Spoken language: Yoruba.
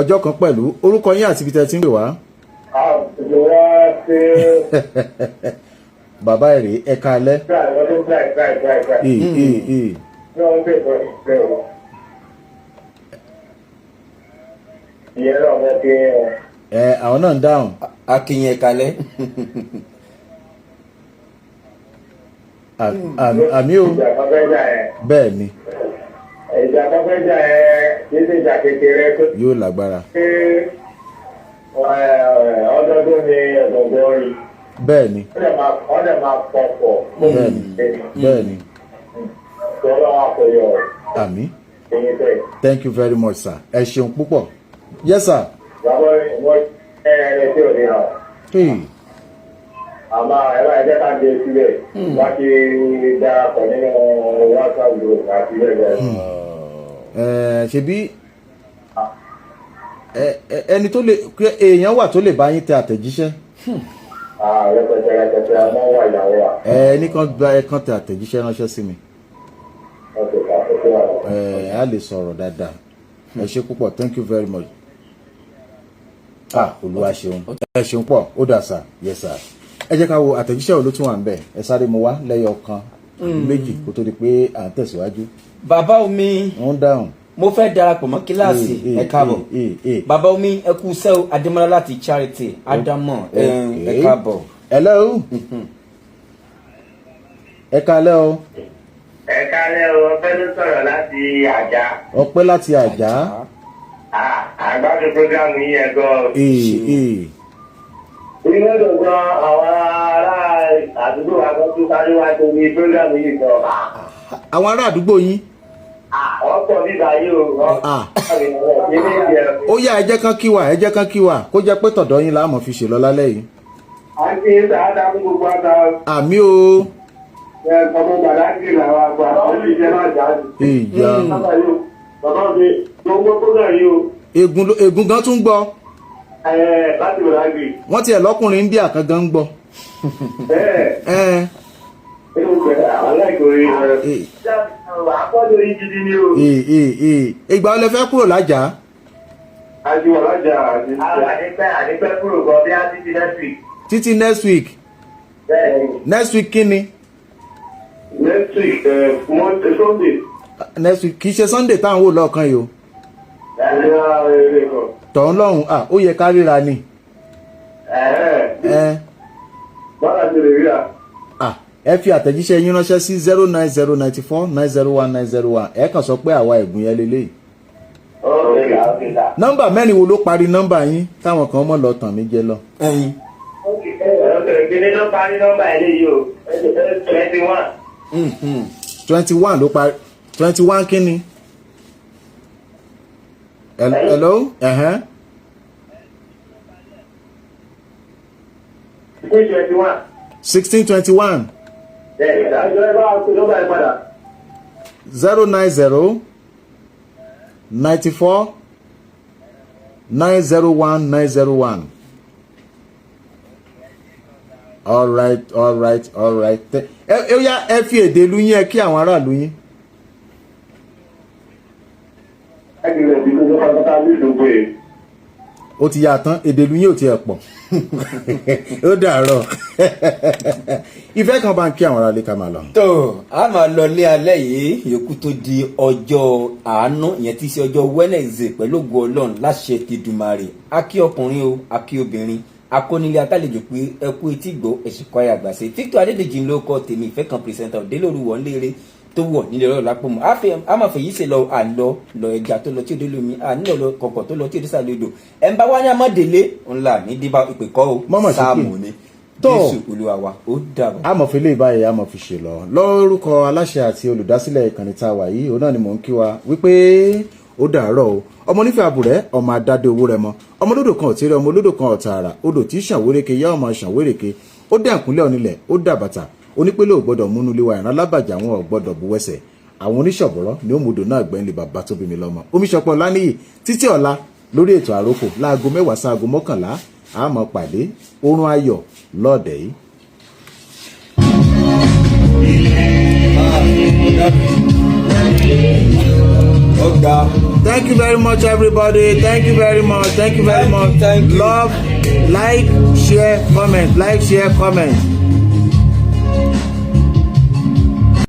ọjọ́ kan pẹ̀lú orúkọ yín àti ibi tẹ́ ti ń pè wá. Bàbá èrè ẹ̀ka alẹ́. Àwọn náà ń dáhùn. Akínyìn ẹ̀ka alẹ́. Àmì o. Bẹ́ẹ̀ ni. Ìjà kọ́kọ́jà kìí ṣe ìjà kékeré tó. Yóò lágbára. Ọdọọdún ni ẹ̀gbọ̀ngbọ̀n rí. Bẹ́ẹ̀ ni. Wọ́n dẹ̀ máa pọ̀pọ̀. Bẹ́ẹ̀ ni. Bẹ́ẹ̀ ni. Sọlá àpòyọ̀. Àmì. Thank you very much, sir. Ẹ ṣeun púpọ̀. Yes, sir. Bàbá ìwọ ẹni tí ò ní hàn. Àmọ́ ẹ̀rọ ẹ̀jẹ̀ ká gbé sílẹ̀. Wá kí darapọ̀ nínú WhatsApp group àti bẹ́ẹ̀ bẹ́ẹ̀. Ṣebí ẹni tó lè èèyàn wà tó lè bá yín tẹ àtẹ̀jíṣẹ́. Rẹpẹtẹ ọmọ wà ìyàwó wa. Ẹni kan gba ẹ̀kan tẹ àtẹ̀jíṣẹ́ ránṣẹ́ sí mi. A lè sọ̀rọ̀ dáadáa. Ẹ ṣé púpọ̀, thank you very much. Olúwa ṣeun. Ẹ ṣeun pọ̀, ó dà sà, yes sir. Ẹ jẹ́ ká wo àtẹ̀jíṣẹ́ olótú wà ń bẹ̀. Ẹ sáré mu wá lẹ́yọ kan méjì kó tó di pé à ń tẹ̀síwájú. Bàbá omi. Wọ́n dáhùn. Mo fẹ́ darapọ̀ mọ́ kíláàsì ẹ káàbọ̀. Bàbá omi ẹ kú sẹ́wọ̀ Adémọ́lá láti Charity Ádámọ̀ ẹ káàbọ̀. Hello. Ẹ kálẹ́ o. Ẹ kálẹ́ o, Ọpẹ́ ló sọ̀rọ̀ láti Àjà. Ọpẹ́ láti Àjà. Àgbàdo programu yìí ẹ gan. Inú ẹ̀dùn gan àwọn ará àdúgbò àgbọ̀tú sáré wá tó ní programu yìí gan. Àwọn ará àdúgbò yín. Ọ̀pọ̀ bíbá yìí o. Ó yá ẹ jẹ́ kán kí wa, ẹ jẹ́ kán kí wa kó jẹ́ pé tọ̀dọ̀ yín la mọ̀ fi ṣe lọ lálẹ́ yìí. A ti ń sáadá fún gbogbo àgbà. Àmì o. Ọmọ Gbàdágì làwọn àgbà ó sì jẹ́ máa jáde. Ìyá. Bàbá mi tó ń gbọ́ program yìí o. Ègún gan tún gbọ́. Láti Gbàdágì. Wọ́n tiẹ̀ lọ́kùnrin India kan gan ń gbọ́. Bẹ́ẹ̀. Àkọ́jọ́ yìí gidi ni o. Ìgbà wo lẹ fẹ́ kúrò lájà? Àti wà lájà àti. Àdìpẹ́ kúrò gan bí á títí next week. Títí next week. Bẹ́ẹ̀ni. Next week kí ni? Next week Monday Sunday. Next week kì í ṣe Sunday táwọn wò lọ́ọ̀kan yìí o. Tọ̀hún lọ́hùn ó yẹ ká ríra ni. Bọ́lá ti lè ríra. Ẹ fi àtẹ̀jíṣẹ́ yín ránṣẹ́ sí 09094901901. Ẹ kàn sọ pé àwa ẹ̀gùn yẹn lélẹ́yìí. Nọ́mbà mẹ́rin wo ló parí nọ́mbà yín táwọn kan mọ̀ lọ tàn mí jẹ lọ. Ẹyin. Kíni ló parí nọ́mbà eléyìí o? 21. 21 ló parí. 21 kí ni? Hello? 1621. 090 94 901 901. All right. Ẹ fi èdè ìlú yín ẹ kí àwọn aráàlú yín. Ó ti yà tán, èdè ìlú yín ò ti ẹ̀ pọ̀. Ó dàárọ̀. Ìfẹ́ kan bá ń kí àwọn aráàlú ká máa lọ. Tó a máa lọ lé alẹ́ yìí yòókù tó di ọjọ́ àánú ìyẹn tí í ṣe ọjọ́ Wednesday pẹ̀lú ògo Ọlọ́run láṣẹ ti Dùmarè. A kí ọkùnrin o, a kí obìnrin. Akónílé atálejò pé ẹ kú etí gbọ́ ẹ̀sìnkọ́ ayé àgbàṣe. Victor Adédèjì ló kọ́ tèmi ìfẹ́ kan pírẹsẹ̀ntà òdélóru wọ̀ ńlẹ́rẹ́ tó wọ̀ nílẹ̀ ọ̀rọ̀ lápò mọ́. A máa fèyí ṣe lọ àlọ́ lọ ẹja tó lọ tí òde lómi nílò lọ kọ̀kọ̀ tó lọ tí òde sàlẹ̀ odò. Ẹ ń bá wá ní amọ̀délé ńlá ní dìbà ìpè kọ́ o. Sáàmù ni Jésù Olúwa wa ó dàbọ̀. Amọ̀fin lè báyìí amọ̀fin ṣe lọ. Lórúkọ aláṣẹ àti olùdásílẹ̀ ìkànnì tá a wà yìí, òun náà ni mò ń kí wa wípé ó dàárọ̀ o. Ọmọ nífẹ̀ẹ́ àbúrẹ́ ọmọ adádé owó rẹ mọ ọmọ olódò kan ọ̀tẹ́rẹ́ ọmọ olódò kan ọ̀tààrà odò tí ṣàwérèké yá ọmọ ṣàwérèké ó dé àkúnlẹ̀ onílẹ̀ ó dà bàtà onípele ò gbọ́dọ̀ múnú lé wa ìran lábàjá àwọn ò gbọ́dọ̀ bu wẹ́sẹ̀ àwọn oníṣọ̀bọ̀rọ̀ ni ó mú odò náà gbẹ́yìn lè bàbá tó bí mi lọ́mọ Omiṣọpọ̀ Ọláníyì títí ọ̀la lórí ètò àròkò láago 10 sí aago 11 a máa pàdé oorun ayọ̀ lọ́ọ̀dẹ̀ yìí. Ọ̀gá. Thank you very much, everybody. Thank you very much. Thank you very much. Thank you. Love, like, share, comment. Like, share, comment.